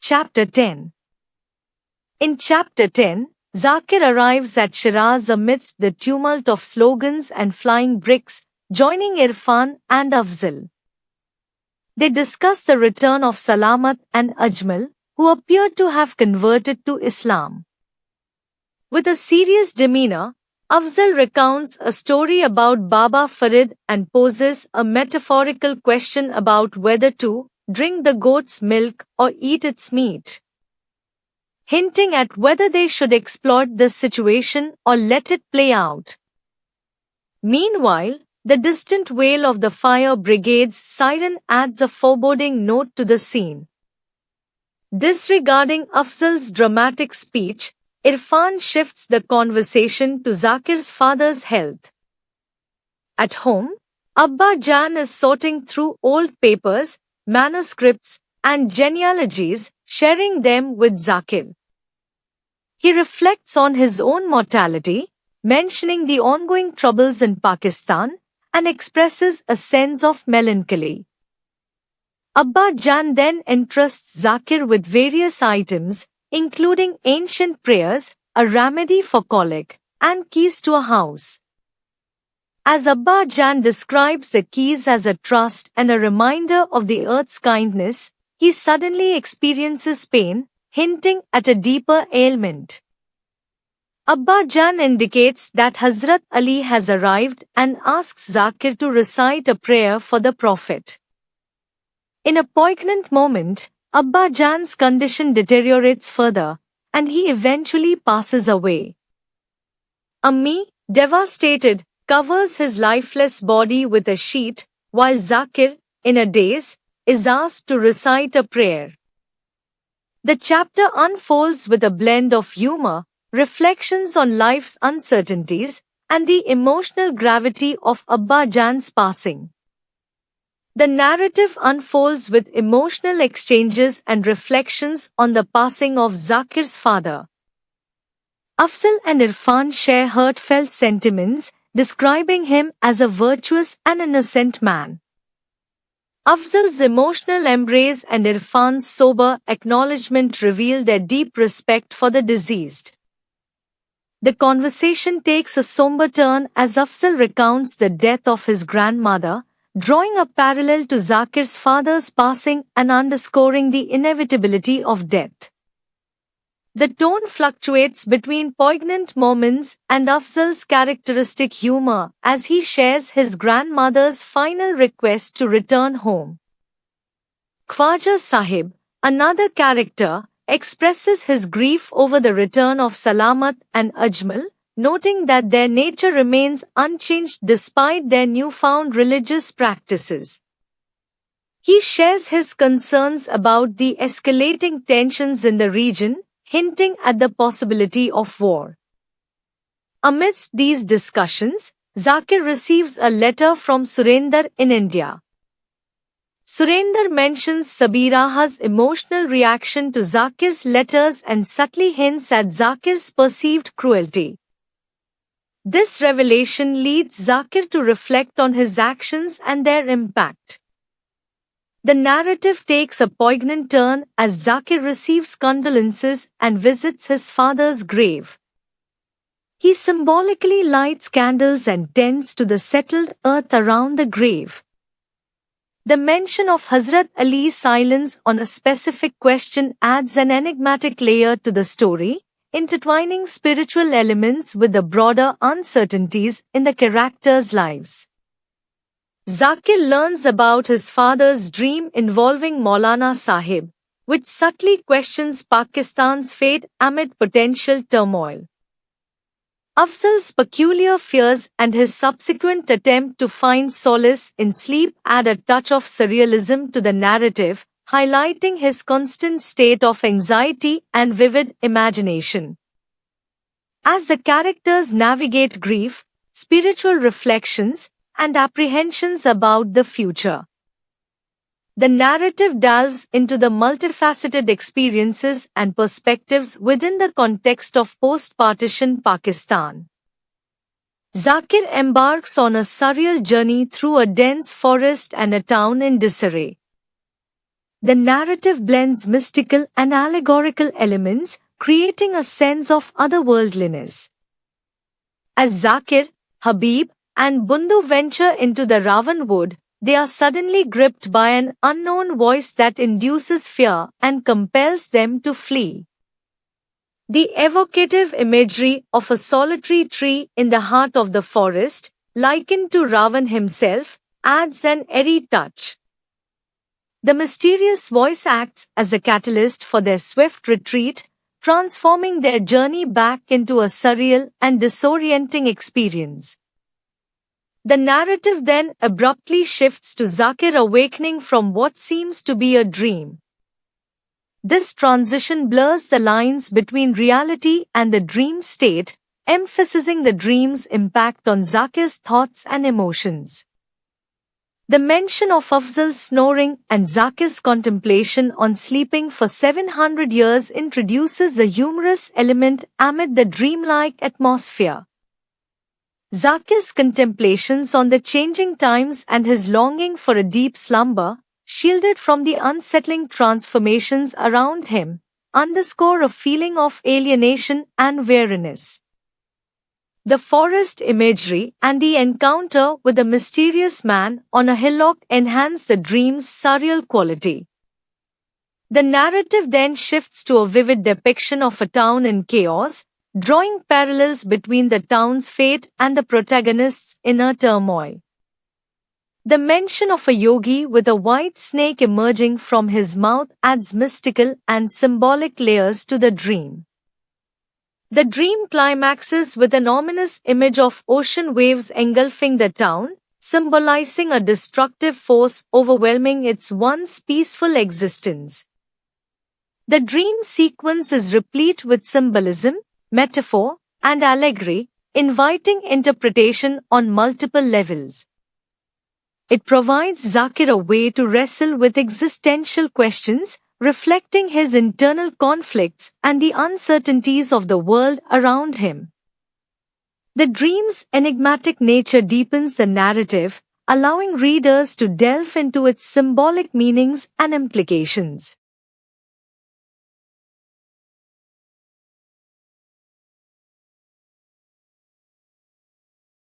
Chapter 10. In Chapter 10, Zakir arrives at Shiraz amidst the tumult of slogans and flying bricks, joining Irfan and Afzal. They discuss the return of Salamat and Ajmal, who appear to have converted to Islam. With a serious demeanor, Afzal recounts a story about Baba Farid and poses a metaphorical question about whether to drink the goat's milk or eat its meat, hinting at whether they should exploit this situation or let it play out. Meanwhile, the distant wail of the fire brigade's siren adds a foreboding note to the scene. Disregarding Afzal's dramatic speech, Irfan shifts the conversation to Zakir's father's health. At home, Abba Jan is sorting through old papers, manuscripts, and genealogies, sharing them with Zakir. He reflects on his own mortality, mentioning the ongoing troubles in Pakistan, and expresses a sense of melancholy. Abba Jan then entrusts Zakir with various items, including ancient prayers, a remedy for colic, and keys to a house. As Abba Jan describes the keys as a trust and a reminder of the earth's kindness, he suddenly experiences pain, hinting at a deeper ailment. Abba Jan indicates that Hazrat Ali has arrived and asks Zakir to recite a prayer for the Prophet. In a poignant moment, Abba Jan's condition deteriorates further, and he eventually passes away. Ammi, devastated, covers his lifeless body with a sheet, while Zakir, in a daze, is asked to recite a prayer. The chapter unfolds with a blend of humor, reflections on life's uncertainties, and the emotional gravity of Abba Jan's passing. The narrative unfolds with emotional exchanges and reflections on the passing of Zakir's father. Afzal and Irfan share heartfelt sentiments, describing him as a virtuous and innocent man. Afzal's emotional embrace and Irfan's sober acknowledgement reveal their deep respect for the deceased. The conversation takes a somber turn as Afzal recounts the death of his grandmother, drawing a parallel to Zakir's father's passing and underscoring the inevitability of death. The tone fluctuates between poignant moments and Afzal's characteristic humor as he shares his grandmother's final request to return home. Khwaja Sahib, another character, expresses his grief over the return of Salamat and Ajmal, noting that their nature remains unchanged despite their newfound religious practices. He shares his concerns about the escalating tensions in the region, hinting at the possibility of war. Amidst these discussions, Zakir receives a letter from Surender in India. Surender mentions Sabiraha's emotional reaction to Zakir's letters and subtly hints at Zakir's perceived cruelty. This revelation leads Zakir to reflect on his actions and their impact. The narrative takes a poignant turn as Zakir receives condolences and visits his father's grave. He symbolically lights candles and tends to the settled earth around the grave. The mention of Hazrat Ali's silence on a specific question adds an enigmatic layer to the story, intertwining spiritual elements with the broader uncertainties in the characters' lives. Zakir learns about his father's dream involving Maulana Sahib, which subtly questions Pakistan's fate amid potential turmoil. Afzal's peculiar fears and his subsequent attempt to find solace in sleep add a touch of surrealism to the narrative, highlighting his constant state of anxiety and vivid imagination. As the characters navigate grief, spiritual reflections, and apprehensions about the future, the narrative delves into the multifaceted experiences and perspectives within the context of post-partition Pakistan. Zakir embarks on a surreal journey through a dense forest and a town in disarray. The narrative blends mystical and allegorical elements, creating a sense of otherworldliness. As Zakir, Habib, and Bundu venture into the Ravan wood, they are suddenly gripped by an unknown voice that induces fear and compels them to flee. The evocative imagery of a solitary tree in the heart of the forest, likened to Ravan himself, adds an eerie touch. The mysterious voice acts as a catalyst for their swift retreat, transforming their journey back into a surreal and disorienting experience. The narrative then abruptly shifts to Zakir awakening from what seems to be a dream. This transition blurs the lines between reality and the dream state, emphasizing the dream's impact on Zakir's thoughts and emotions. The mention of Afzal's snoring and Zakir's contemplation on sleeping for 700 years introduces a humorous element amid the dreamlike atmosphere. Zakir's contemplations on the changing times and his longing for a deep slumber, shielded from the unsettling transformations around him, underscore a feeling of alienation and weariness. The forest imagery and the encounter with the mysterious man on a hillock enhance the dream's surreal quality. The narrative then shifts to a vivid depiction of a town in chaos, drawing parallels between the town's fate and the protagonist's inner turmoil. The mention of a yogi with a white snake emerging from his mouth adds mystical and symbolic layers to the dream. The dream climaxes with an ominous image of ocean waves engulfing the town, symbolizing a destructive force overwhelming its once peaceful existence. The dream sequence is replete with symbolism, metaphor, and allegory, inviting interpretation on multiple levels. It provides Zakir a way to wrestle with existential questions, reflecting his internal conflicts and the uncertainties of the world around him. The dream's enigmatic nature deepens the narrative, allowing readers to delve into its symbolic meanings and implications.